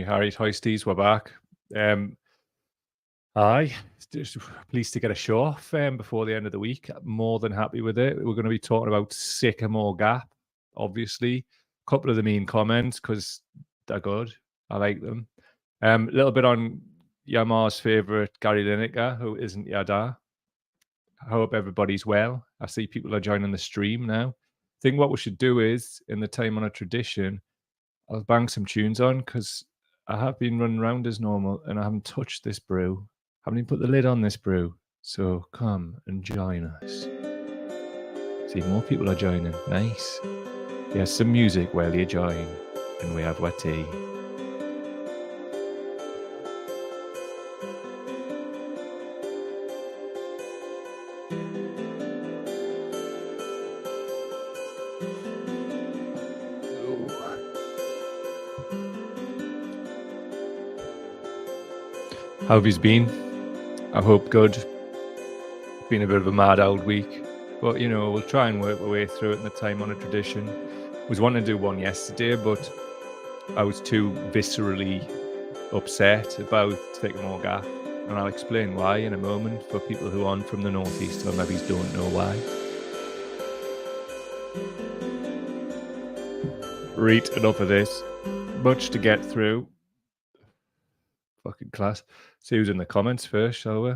Harry's Hoisties, we're back. Aye, just pleased to get a show off before the end of the week. More than happy with it. We're going to be talking about Sycamore Gap, obviously. A couple of the mean comments because they're good. I like them. A little bit on Yama's favourite, Gary Lineker, who isn't Yada. I hope everybody's well. I see people are joining the stream now. I think what we should do is, in the time on a tradition, I'll bang some tunes on because I have been running around as normal and I haven't touched this brew. Haven't even put the lid on this brew. So come and join us. See, more people are joining. Nice. Yes, some music while you join. And we have our tea. How have you been? I hope good. Been a bit of a mad old week. But, you know, we'll try and work our way through it in the time on a tradition. Was wanting to do one yesterday, but I was too viscerally upset about Sycamore Gap. And I'll explain why in a moment for people who aren't from the Northeast or maybe don't know why. Read enough of this. Much to get through. Fucking class. See who's in the comments first, shall we?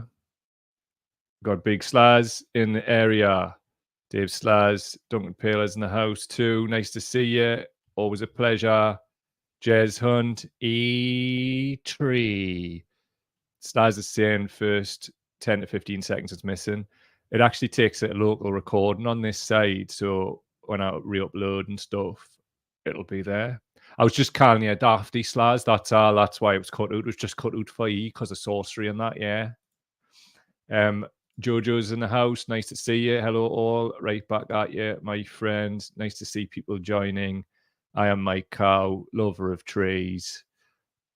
Got Big Slaz in the area. Dave Slaz, Duncan Paler's in the house too. Nice to see you. Always a pleasure. Jez Hunt, E3. Slaz is saying first 10 to 15 seconds it's missing. It actually takes a local recording on this side. So when I re-upload and stuff, it'll be there. I was just calling you a dafty, Slaz. That's all. That's why it was cut out. It was just cut out for you because of sorcery and that, yeah. Jojo's in the house. Nice to see you. Hello all. Right back at you, my friends. Nice to see people joining. I am Mike Cow, lover of trees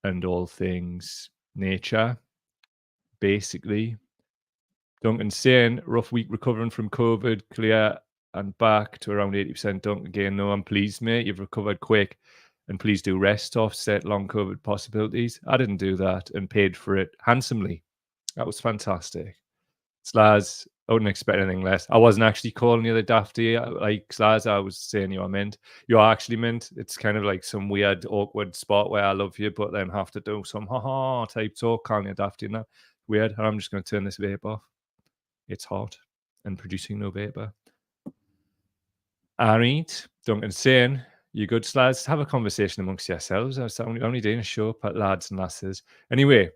and all things nature, basically. Duncan saying, rough week recovering from COVID, clear and back to around 80%. Duncan again, no, I'm pleased, mate. You've recovered quick. And please do rest to offset long COVID possibilities. I didn't do that and paid for it handsomely. That was fantastic. Slaz, I wouldn't expect anything less. I wasn't actually calling you the dafty like Slaz. I was saying you are mint. You are actually mint. It's kind of like some weird, awkward spot where I love you, but then have to do some ha-ha type talk, calling you dafty and that. Weird. And I'm just going to turn this vape off. It's hot and producing no vapor. Alright, Duncan saying, you good, Slaz? Have a conversation amongst yourselves. I was only doing a show, but lads and lasses. Anyway,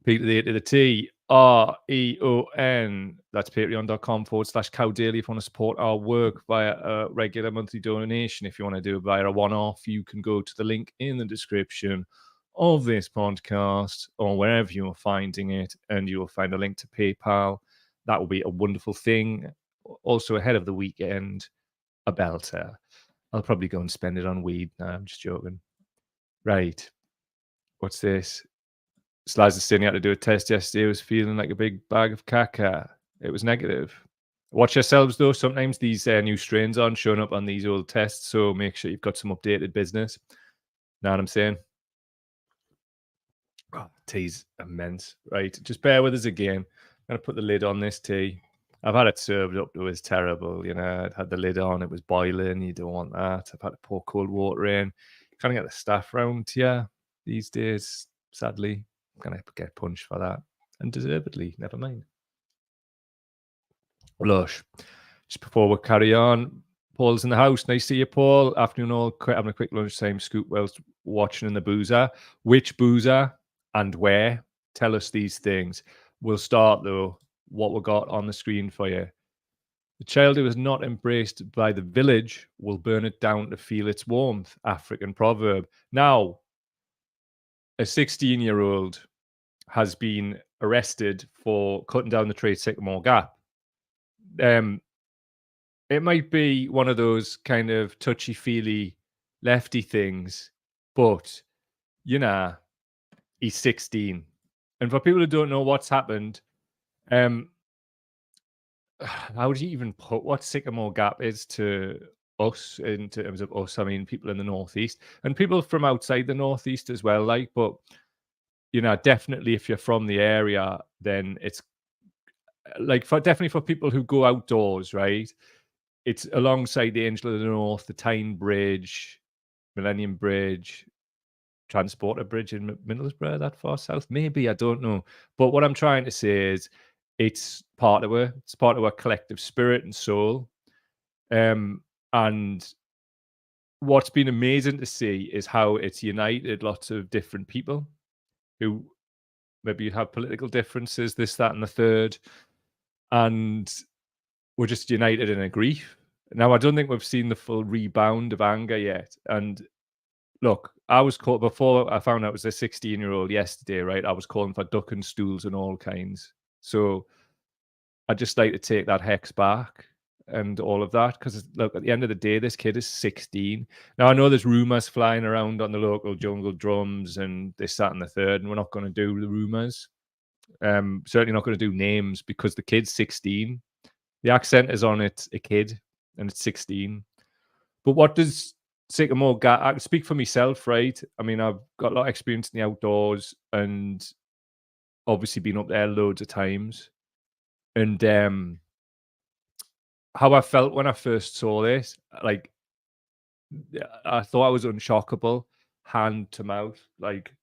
Peter the A to the T, REON. That's patreon.com/Cow Daily if you want to support our work via a regular monthly donation. If you want to do it via a one-off, you can go to the link in the description of this podcast or wherever you are finding it, and you will find a link to PayPal. That will be a wonderful thing. Also, ahead of the weekend, a belter. I'll probably go and spend it on weed. No, I'm just joking. Right. What's this? Slaz is saying he had to do a test yesterday. He was feeling like a big bag of caca. It was negative. Watch yourselves, though. Sometimes these new strains aren't showing up on these old tests, so make sure you've got some updated business. Know what I'm saying? Oh, tea's immense. Right. Just bear with us again. I'm going to put the lid on this tea. I've had it served up. It was terrible. You know, it had the lid on. It was boiling. You don't want that. I've had to pour cold water in. Kind of get the staff round here these days, sadly. I'm going to get punched for that. And deservedly. Never mind. Lush. Just before we carry on, Paul's in the house. Nice to see you, Paul. Afternoon all. Having a quick lunchtime scoop whilst watching in the boozer. Which boozer and where? Tell us these things. We'll start, though, what we got on the screen for you. The child who is not embraced by the village will burn it down to feel its warmth. African proverb. Now, a 16-year-old has been arrested for cutting down the tree at Sycamore Gap. It might be one of those kind of touchy-feely lefty things, but, you know, he's 16. And for people who don't know what's happened, how do you even put what Sycamore Gap is to us, in terms of us, I mean people in the northeast and people from outside the northeast as well. Like, but definitely if you're from the area, then it's like definitely for people who go outdoors, right? It's alongside the Angel of the North, the Tyne Bridge, Millennium Bridge, Transporter Bridge in Middlesbrough, that far south? Maybe, I don't know. But what I'm trying to say is it's part of her. It's part of her collective spirit and soul. And what's been amazing to see is how it's united lots of different people who maybe have political differences, this, that, and the third. And we're just united in a grief. Now, I don't think we've seen the full rebound of anger yet. And look, I was caught before I found out it was a 16-year-old yesterday, right? I was calling for duck and stools and all kinds. So I'd just like to take that hex back and all of that, because look, at the end of the day, this kid is 16. Now, I know there's rumors flying around on the local jungle drums and this, that, and the third, and we're not going to do the rumors. Certainly not going to do names because the kid's 16. The accent is on it, a kid, and it's 16. But what does Sycamore get? I can speak for myself, right? I mean, I've got a lot of experience in the outdoors and obviously been up there loads of times. And how I felt when I first saw this, like, I thought I was unshockable, hand to mouth, like,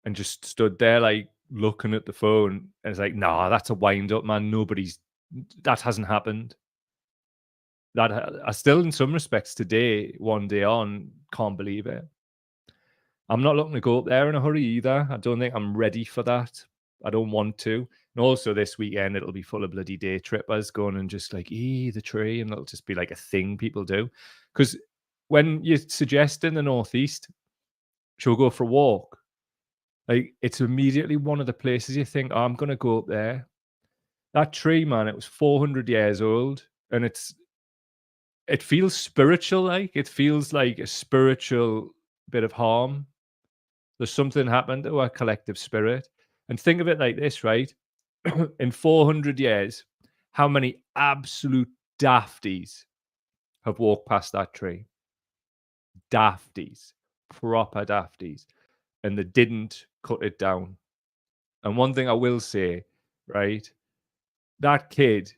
and just stood there, like, looking at the phone. And it's like, nah, that's a wind up, man. That hasn't happened. That I still, in some respects, today, one day on, can't believe it. I'm not looking to go up there in a hurry either. I don't think I'm ready for that. I don't want to. And also this weekend, it'll be full of bloody day trippers going and just like, the tree. And it'll just be like a thing people do. Because when you suggest in the Northeast, she'll go for a walk, like, it's immediately one of the places you think, oh, I'm going to go up there. That tree, man, it was 400 years old. And it feels spiritual, like. It feels like a spiritual bit of harm. There's something happened to our collective spirit. And think of it like this, right? In 400 years, how many absolute dafties have walked past that tree? Dafties, proper dafties. And they didn't cut it down. And one thing I will say, right? That kid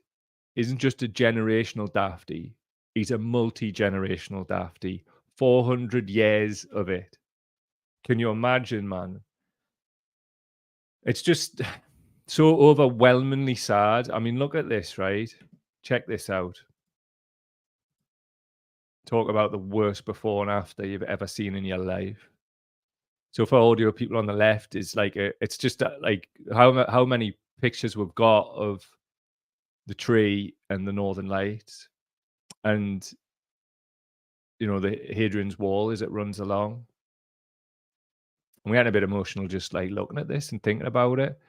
isn't just a generational dafty. He's a multi-generational dafty. 400 years of it. Can you imagine, man? It's just so overwhelmingly sad. I mean, look at this, right? Check this out. Talk about the worst before and after you've ever seen in your life. So for audio people on the left, is like it's just like how many pictures we've got of the tree and the Northern Lights, and the Hadrian's Wall as it runs along. And we're getting a bit emotional just like looking at this and thinking about it.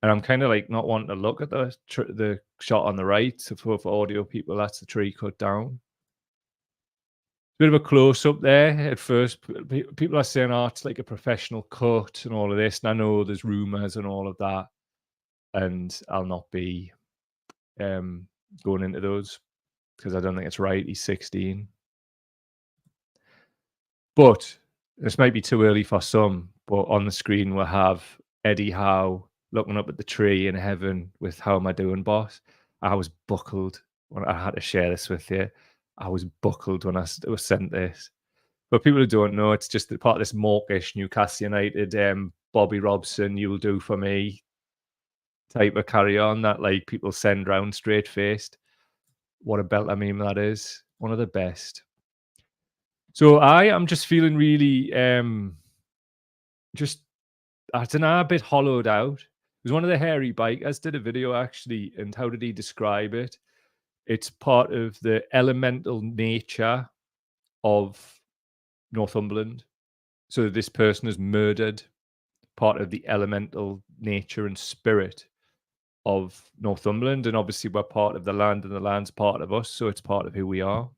And I'm kind of like not wanting to look at the shot on the right. So for audio people, that's the tree cut down. Bit of a close up there at first. People are saying, oh, it's like a professional cut and all of this. And I know there's rumors and all of that. And I'll not be going into those because I don't think it's right. He's 16. But this might be too early for some. But on the screen, we'll have Eddie Howe looking up at the tree in heaven with How Am I Doing, Boss? I was buckled when I had to share this with you. I was buckled when I was sent this. For people who don't know, it's just part of this mawkish Newcastle United Bobby Robson, you'll do for me type of carry on that like people send round straight faced. What a belter meme that is. One of the best. So I am just feeling really just, I don't know, a bit hollowed out. It was one of the hairy bikers did a video actually, and how did he describe it? It's part of the elemental nature of Northumberland. So this person has murdered part of the elemental nature and spirit of Northumberland. And obviously we're part of the land and the land's part of us. So it's part of who we are.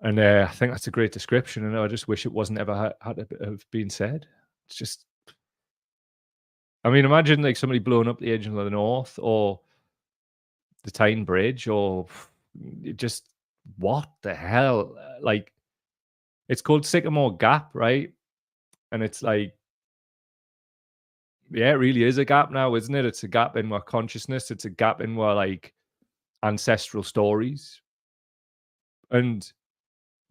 And I think that's a great description. And I just wish it wasn't ever had to have been said. It's just, I mean, imagine like somebody blowing up the Angel of the North or the Tyne Bridge, or it just what the hell? Like, it's called Sycamore Gap, right? And it's like, yeah, it really is a gap now, isn't it? It's a gap in our consciousness. It's a gap in our like ancestral stories. And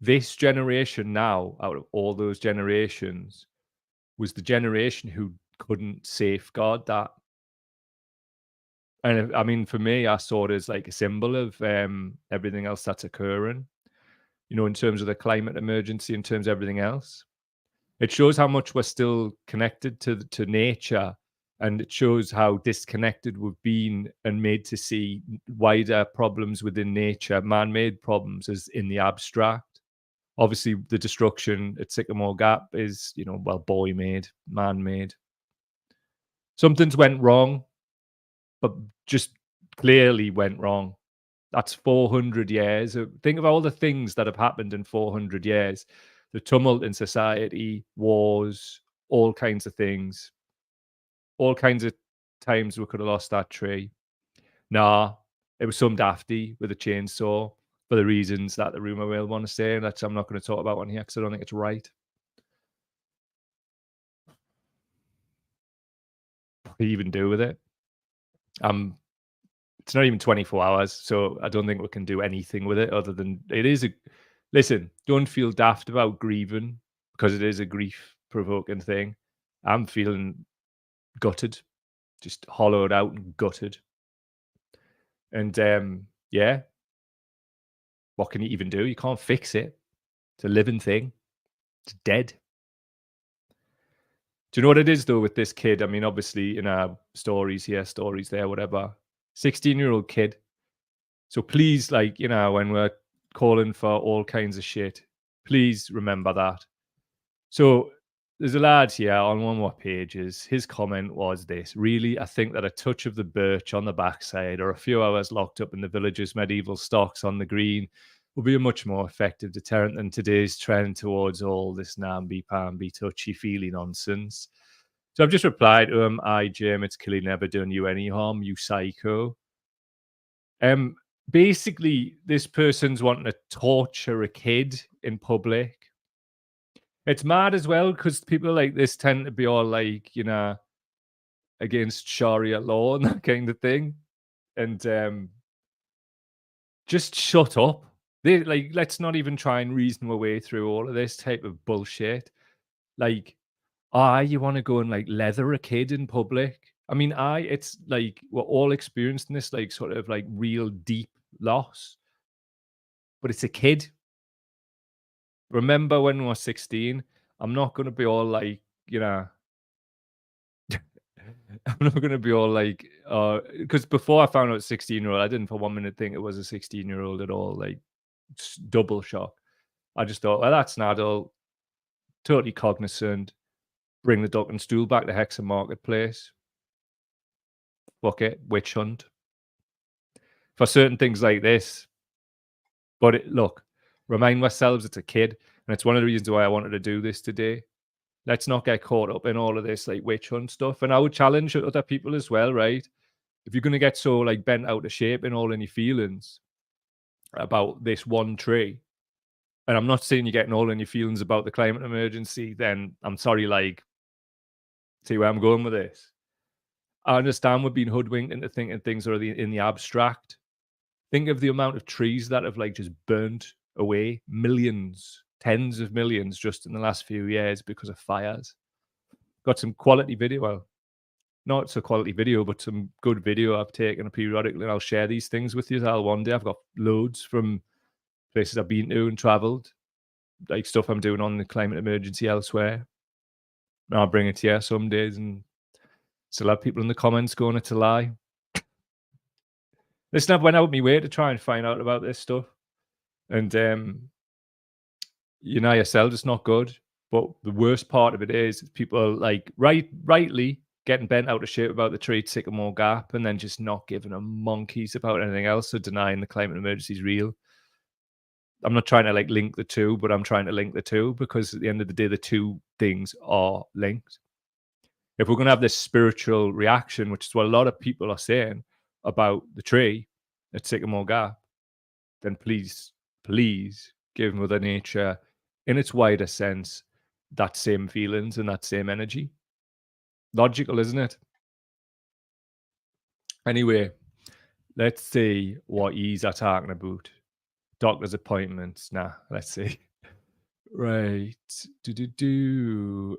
this generation now, out of all those generations, was the generation who couldn't safeguard that. And I mean, for me, I saw it as like a symbol of everything else that's occurring, in terms of the climate emergency, in terms of everything else. It shows how much we're still connected to nature, and it shows how disconnected we've been and made to see wider problems within nature, man-made problems, as in the abstract. Obviously, the destruction at Sycamore Gap is, well, boy-made, man-made. Something's went wrong, but just clearly went wrong. That's 400 years. Think of all the things that have happened in 400 years. The tumult in society, wars, all kinds of things, all kinds of times we could have lost that tree. Nah, it was some dafty with a chainsaw for the reasons that the rumor mill want to say, and that's I'm not going to talk about on here because I don't think it's right. What do you even do with it? It's not even 24 hours, so I don't think we can do anything with it other than it is a. Listen, don't feel daft about grieving because it is a grief-provoking thing. I'm feeling gutted, just hollowed out and gutted. And yeah, what can you even do? You can't fix it. It's a living thing. It's dead. Do you know what it is though with this kid? I mean, obviously in our stories here, stories there, whatever. 16-year-old kid. So please, like, when we're calling for all kinds of shit, please remember that. So there's a lad here on one of our pages. His comment was this: really, I think that a touch of the birch on the backside or a few hours locked up in the village's medieval stocks on the green will be a much more effective deterrent than today's trend towards all this namby-pamby, touchy-feely nonsense. So I've just replied to him, "Aye, Jim, it's clearly never done you any harm, you psycho." Basically, this person's wanting to torture a kid in public. It's mad as well because people like this tend to be all like, against Sharia law and that kind of thing. And just shut up. Let's not even try and reason our way through all of this type of bullshit. Like, you want to go and like leather a kid in public? I mean, it's like we're all experiencing this like sort of like real deep loss, but it's a kid. Remember when we were 16? I'm not going to be all like, I'm not going to be all like, because before I found out 16-year-old, I didn't for 1 minute think it was a 16-year-old at all. Like, double shock. I just thought, well, that's an adult, totally cognizant. Bring the duck and stool back to Hexham Marketplace. Fuck it, witch hunt. For certain things like this. But look, remind ourselves it's a kid. And it's one of the reasons why I wanted to do this today. Let's not get caught up in all of this like witch hunt stuff. And I would challenge other people as well, right? If you're going to get so like bent out of shape and all in your feelings about this one tree, and I'm not saying you're getting all in your feelings about the climate emergency, then I'm sorry, like, see where I'm going with this. I understand we're being hoodwinked into thinking things are in the abstract. Think of the amount of trees that have like just burnt away, millions, tens of millions just in the last few years because of fires. Got some quality video, well, not so quality video, but some good video I've taken periodically, and I'll share these things with you. One day I've got loads from places I've been to and travelled, like stuff I'm doing on the climate emergency elsewhere. And I'll bring it to you some days and still have people in the comments going, it's a lie. Listen, I've went out my way to try and find out about this stuff. And you know yourself, it's not good. But the worst part of it is people like rightly getting bent out of shape about the tree at Sycamore Gap and then just not giving a monkeys about anything else, or denying the climate emergency is real. I'm not trying to like link the two, but I'm trying to link the two because at the end of the day, the two things are linked. If we're going to have this spiritual reaction, which is what a lot of people are saying about the tree at Sycamore Gap, then please please give Mother Nature, in its wider sense, that same feelings and that same energy. Logical, isn't it? Anyway, let's see what yous are talking about. Doctor's appointments. Nah, let's see. Right. Do.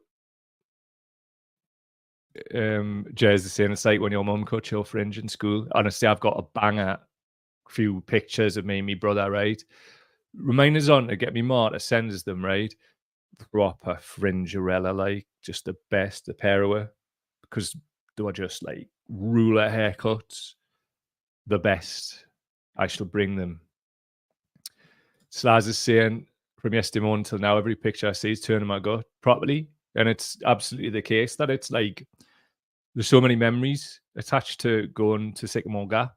Jez is saying it's like when your mum cut your fringe in school. Honestly, I've got a banger few pictures of me and me brother, right? Remind us on to get me more to send us them, right? Proper fringerella, like just the best, the pair of her, because they were just like ruler haircuts, the best. I shall bring them. Slaz is saying from yesterday morning till now, every picture I see is turning my gut properly. And it's absolutely the case that it's like there's so many memories attached to going to Sycamore Gap.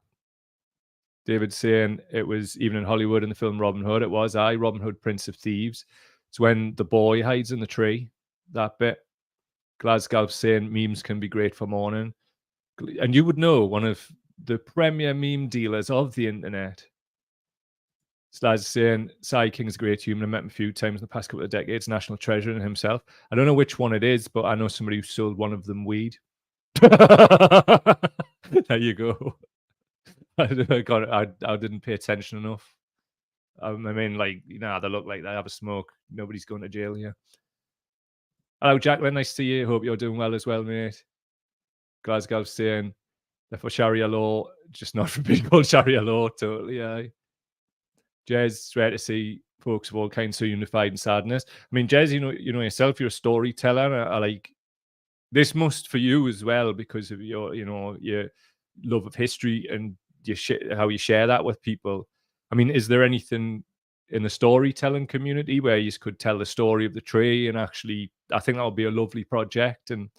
David saying it was even in Hollywood in the film Robin Hood. It was Robin Hood, Prince of Thieves. It's when the boy hides in the tree. That bit. Glasgow saying memes can be great for morning. And you would know one of the premier meme dealers of the internet. Slaz saying Cy King's a great human. I met him a few times in the past couple of decades. National treasure in himself. I don't know which one it is, but I know somebody who sold one of them weed. There you go. I didn't pay attention enough. I mean, like, they look like they have a smoke. Nobody's going to jail here. Hello, Jacqueline. Nice to see you. Hope you're doing well as well, mate. Glasgow saying they're for Sharia law, just not for being called Sharia law. Totally, yeah. Jez, it's rare to see folks of all kinds so unified in sadness. I mean, Jez, you know yourself, you're a storyteller. I like this must for you as well because of your love of history and how you share that with people. I mean, is there anything in the storytelling community where you could tell the story of the tree and actually, I think that would be a lovely project and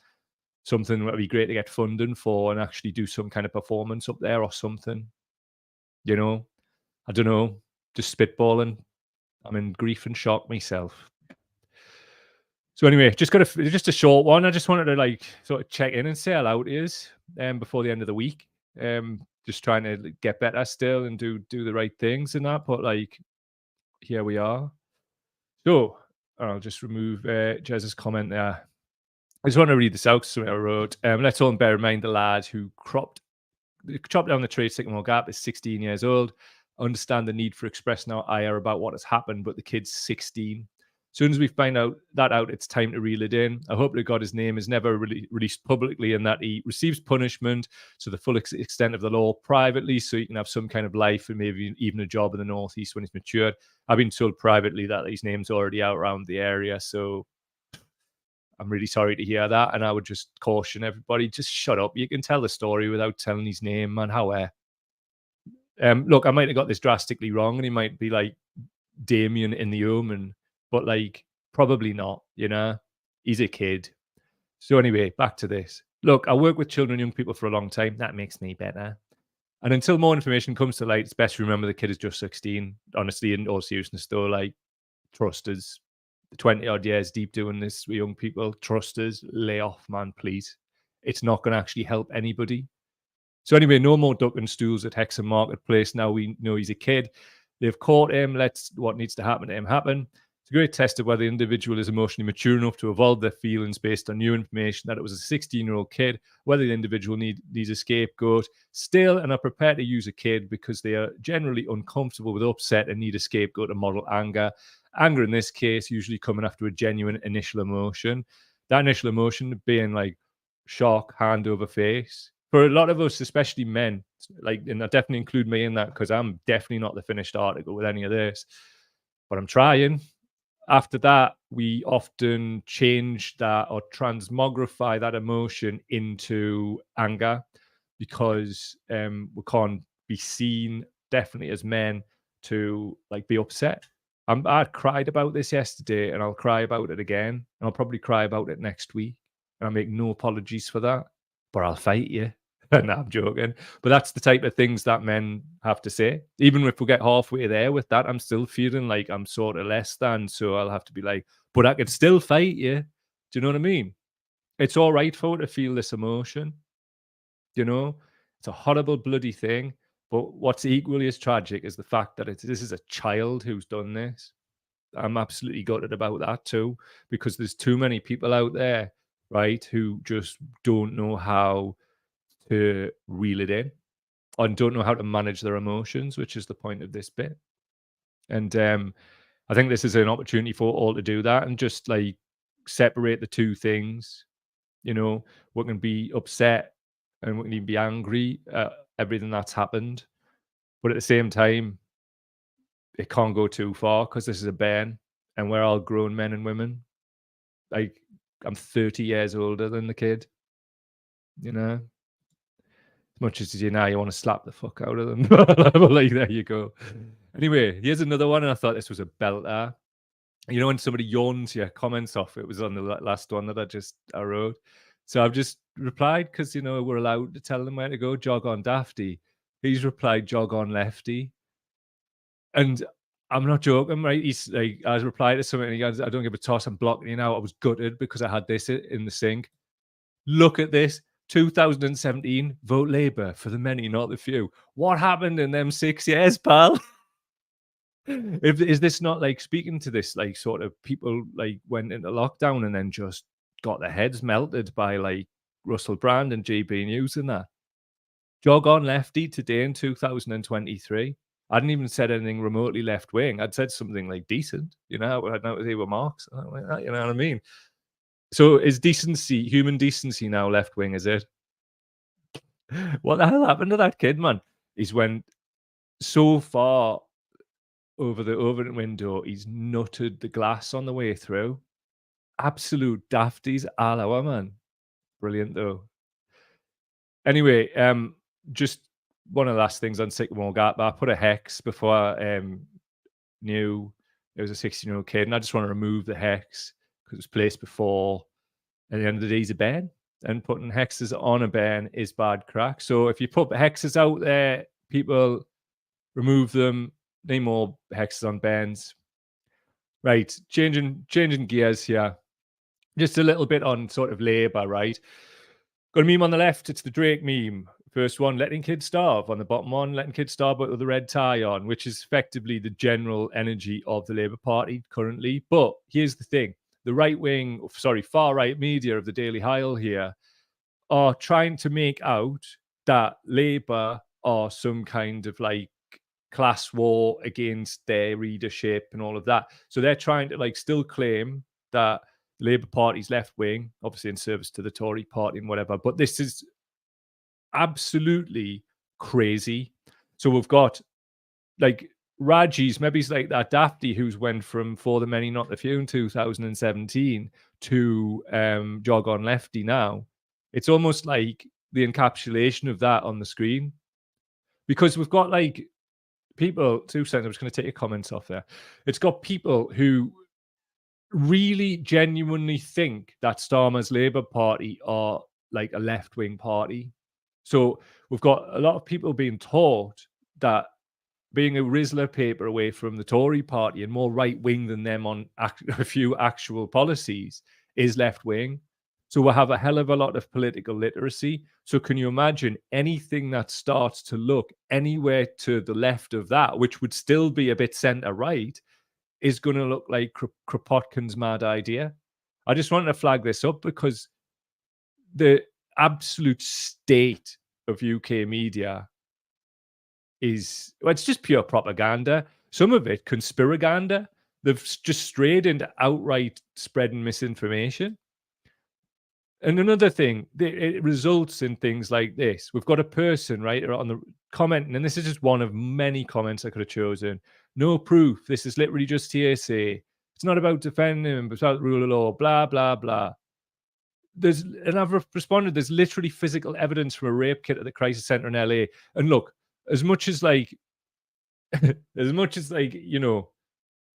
something that would be great to get funding for and actually do some kind of performance up there or something. I don't know, just spitballing. I'm in grief and shock myself. So anyway, just a short one. I just wanted to sort of check in and say hello to yous before the end of the week. Just trying to get better still and do the right things and that. But here we are. So I'll just remove Jez's comment there. I just want to read this out. So I wrote, let's all bear in mind the lad who chopped down the tree at Sycamore Gap is 16 years old. Understand the need for expressing our ire about what has happened, but the kid's 16. As soon as we find out, it's time to reel it in. I hope that God, his name is never released publicly and that he receives punishment to the full extent of the law privately so he can have some kind of life and maybe even a job in the Northeast when he's matured. I've been told privately that his name's already out around the area, so I'm really sorry to hear that. And I would just caution everybody, just shut up. You can tell the story without telling his name, man. Look, I might have got this drastically wrong and he might be like Damien in The Omen, but probably not, he's a kid. So anyway, back to this. Look, I work with children and young people for a long time. That makes me better. And until more information comes to light, it's best to remember the kid is just 16. Honestly, in all seriousness though, trust us. 20 odd years deep doing this with young people, trust us, lay off, man, please. It's not going to actually help anybody. So anyway, no more duck and stools at Hexham Marketplace. Now we know he's a kid. They've caught him. Let what needs to happen to him happen. It's a great test of whether the individual is emotionally mature enough to evolve their feelings based on new information that it was a 16-year-old kid, whether the individual needs a scapegoat still and are prepared to use a kid because they are generally uncomfortable with upset and need a scapegoat to model anger. Anger in this case usually coming after a genuine initial emotion. That initial emotion being shock, hand over face. For a lot of us, especially men, and I definitely include me in that because I'm definitely not the finished article with any of this, but I'm trying. After that, we often change that or transmogrify that emotion into anger because we can't be seen, definitely as men, to be upset. I cried about this yesterday and I'll cry about it again. And I'll probably cry about it next week. And I make no apologies for that, but I'll fight you. No, I'm joking. But that's the type of things that men have to say. Even if we get halfway there with that, I'm still feeling like I'm sort of less than. So I'll have to be like, but I can still fight you. Do you know what I mean? It's all right for her to feel this emotion. It's a horrible bloody thing. But what's equally as tragic is the fact that this is a child who's done this. I'm absolutely gutted about that too, because there's too many people out there, right, who just don't know how to reel it in and don't know how to manage their emotions, which is the point of this bit. And I think this is an opportunity for all to do that and just like separate the two things. You know, we can be upset and we can even be angry at everything that's happened, but at the same time, it can't go too far because this is a ban and we're all grown men and women. Like, I'm 30 years older than the kid, you know? As much as you know, you want to slap the fuck out of them. But like, there you go. Anyway, here's another one, and I thought this was a belter. You know, when somebody yawns your comments off, it was on the last one that I wrote. So I've just replied because, you know, we're allowed to tell them where to go. Jog on Dafty. He's replied, jog on Lefty. And I'm not joking, right? He's like, I replied to something and he goes, I don't give a toss. I'm blocking you now. I was gutted because I had this in the sink. Look at this. 2017, vote Labour for the many, not the few. What happened in them 6 years, pal? Is this not like speaking to this, like sort of people like went into lockdown and then just got their heads melted by like Russell Brand and GB News and that? Jog on Lefty today in 2023. I hadn't even said anything remotely left wing. I'd said something like decent, you know, I know they were marks, like that, you know what I mean? So is decency, human decency now left wing, is it? What the hell happened to that kid, man? He's went so far over the oven window, he's nutted the glass on the way through. Absolute dafties all hour, man. Brilliant though. Anyway, just one of the last things on Sycamore Gap. I put a hex before I knew it was a 16-year-old kid, and I just want to remove the hex because it was placed before. At the end of the day, he's a ban, and putting hexes on a ban is bad crack. So if you put hexes out there, people remove them. No more hexes on bans. Right, changing gears here. Just a little bit on sort of Labour, right? Got a meme on the left. It's the Drake meme. First one, letting kids starve. On the bottom one, letting kids starve but with the red tie on, which is effectively the general energy of the Labour Party currently. But here's the thing. The far right media of the Daily Hill here are trying to make out that Labour are some kind of like class war against their readership and all of that. So they're trying to like still claim that the Labour Party's left wing, obviously in service to the Tory party and whatever. But this is absolutely crazy. So we've got like Raji's, maybe he's like that Dafty who's went from For the Many, Not the Few in 2017 to Jog on Lefty now. It's almost like the encapsulation of that on the screen. Because we've got like people, 2 seconds, I'm just going to take your comments off there. It's got people who really genuinely think that Starmer's Labour Party are like a left-wing party. So we've got a lot of people being taught that being a Rizzler paper away from the Tory party and more right-wing than them on a few actual policies is left-wing. So we'll have a hell of a lot of political literacy. So can you imagine anything that starts to look anywhere to the left of that, which would still be a bit centre-right, is going to look like Kropotkin's mad idea? I just wanted to flag this up because the absolute state of UK media is, well, it's just pure propaganda. Some of it conspiraganda. They've just strayed into outright spreading misinformation. And another thing, it results in things like this. We've got a person, right, on the commenting, and this is just one of many comments I could have chosen. No proof. This is literally just hearsay. It's not about defending him, but it's about the rule of law, blah, blah, blah. And I've responded, there's literally physical evidence from a rape kit at the crisis center in LA. And look, as much as like, you know,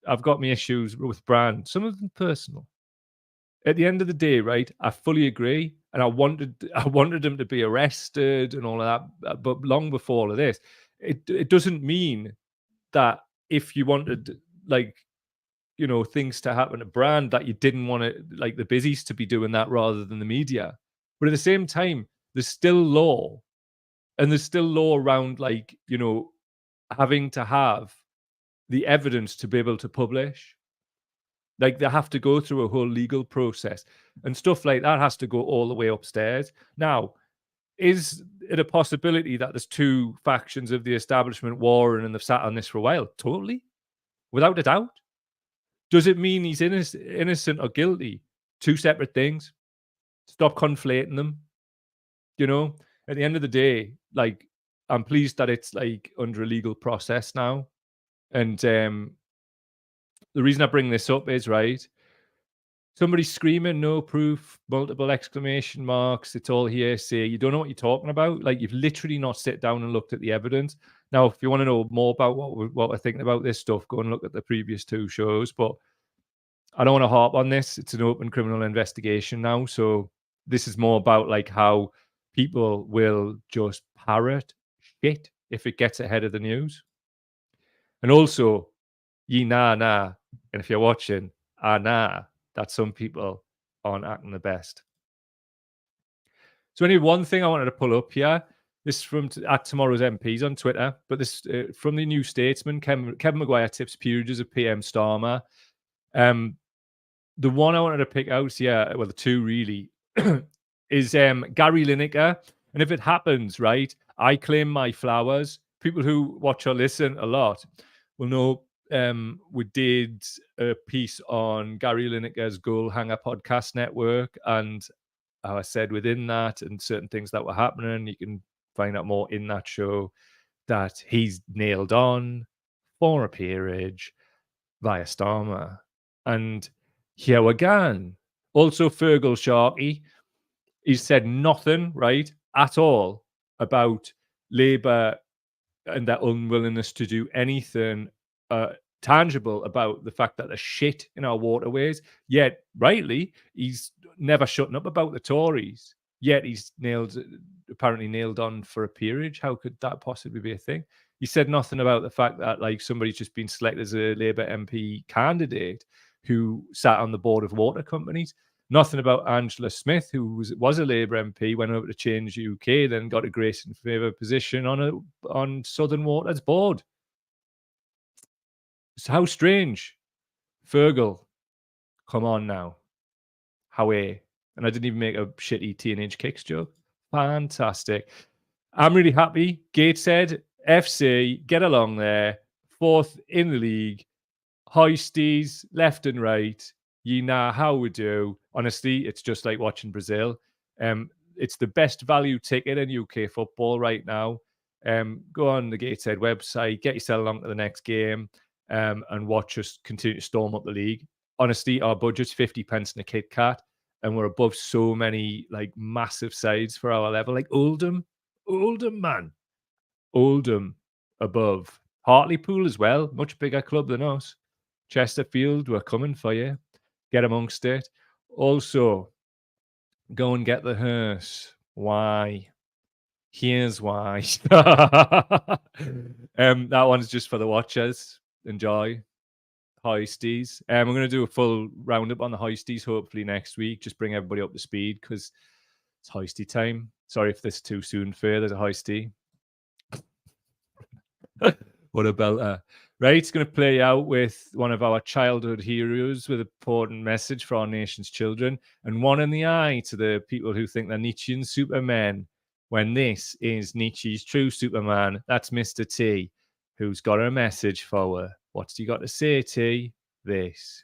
I've got my issues with Brand, some of them personal. At the end of the day, right, I fully agree. And I wanted him to be arrested and all of that. But long before all of this, it doesn't mean that if you wanted, like, you know, things to happen to Brand, that you didn't want it, like the busies to be doing that rather than the media. But at the same time, there's still law And there's still law around, like, having to have the evidence to be able to publish. Like, they have to go through a whole legal process, and stuff like that has to go all the way upstairs. Now, is it a possibility that there's two factions of the establishment warring and they've sat on this for a while? Totally. Without a doubt. Does it mean he's innocent or guilty? Two separate things. Stop conflating them. At the end of the day, like, I'm pleased that it's like under a legal process now. And the reason I bring this up is, right, somebody screaming, no proof, multiple exclamation marks, it's all hearsay. You don't know what you're talking about. Like, you've literally not sat down and looked at the evidence. Now, if you want to know more about what we're thinking about this stuff, go and look at the previous two shows. But I don't want to harp on this. It's an open criminal investigation now. So this is more about like how people will just parrot shit if it gets ahead of the news. And also, ye nah. And if you're watching, nah, that some people aren't acting the best. So only one thing I wanted to pull up here. This is from at Tomorrow's MPs on Twitter, but this from the New Statesman. Kevin Maguire tips peerages of PM Starmer. The one I wanted to pick out, the two really, is Gary Lineker. And if it happens, right, I claim my flowers. People who watch or listen a lot will know we did a piece on Gary Lineker's Goal Hanger podcast network, and how I said within that and certain things that were happening. You can find out more in that show that he's nailed on for a peerage via Starmer. And here again, also Fergal Sharkey, he said nothing, right, at all about Labour and their unwillingness to do anything tangible about the fact that there's shit in our waterways. Yet, rightly, he's never shutting up about the Tories. Yet he's apparently nailed on for a peerage. How could that possibly be a thing? He said nothing about the fact that like somebody's just been selected as a Labour MP candidate who sat on the board of water companies. Nothing about Angela Smith, who was a Labour MP, went over to Change UK, then got a grace in favour position on Southern Water's board. So how strange. Fergal, come on now. How and I didn't even make a shitty Teenage Kicks joke. Fantastic. I'm really happy. Gateshead, FC, get along there. 4th in the league. Hoisties, left and right. Ye nah, how we do. Honestly, it's just like watching Brazil. It's the best value ticket in UK football right now. Go on the Gateshead website, get yourself along to the next game, and watch us continue to storm up the league. Honestly, our budget's 50 pence in a Kit Kat, and we're above so many like massive sides for our level. Like Oldham, man. Oldham above. Hartlepool as well, much bigger club than us. Chesterfield, we're coming for you. Get amongst it. Also, go and get the hearse. Why? Here's why. That one's just for the watchers. Enjoy. Hoisties. We're going to do a full roundup on the Hoisties hopefully next week. Just bring everybody up to speed because it's Hoisty time. Sorry if this is too soon for you. There's a Hoisty. What a belter. Right, it's going to play out with one of our childhood heroes with an important message for our nation's children, and one in the eye to the people who think they're Nietzschean supermen, when this is Nietzsche's true Superman. That's Mr. T, who's got a message for her. What's he got to say, T? This.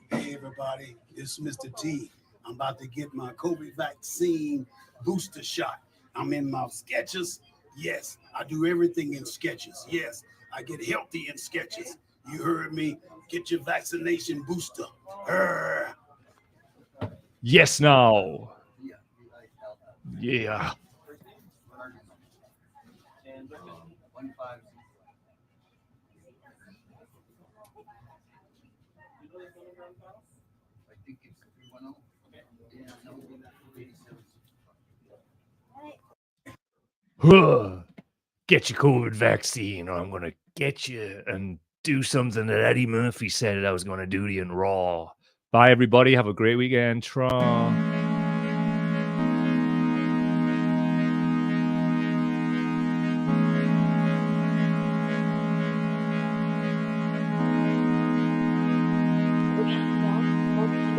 Hey, everybody, it's Mr. T. I'm about to get my COVID vaccine booster shot. I'm in my sketches. Yes, I do everything in sketches. Yes, I get healthy in sketches. You heard me. Get your vaccination booster. Yes, now. Yeah. Get your COVID vaccine, or I'm going to get you and do something that Eddie Murphy said I was going to do to you in Raw. Bye, everybody. Have a great weekend. Tron.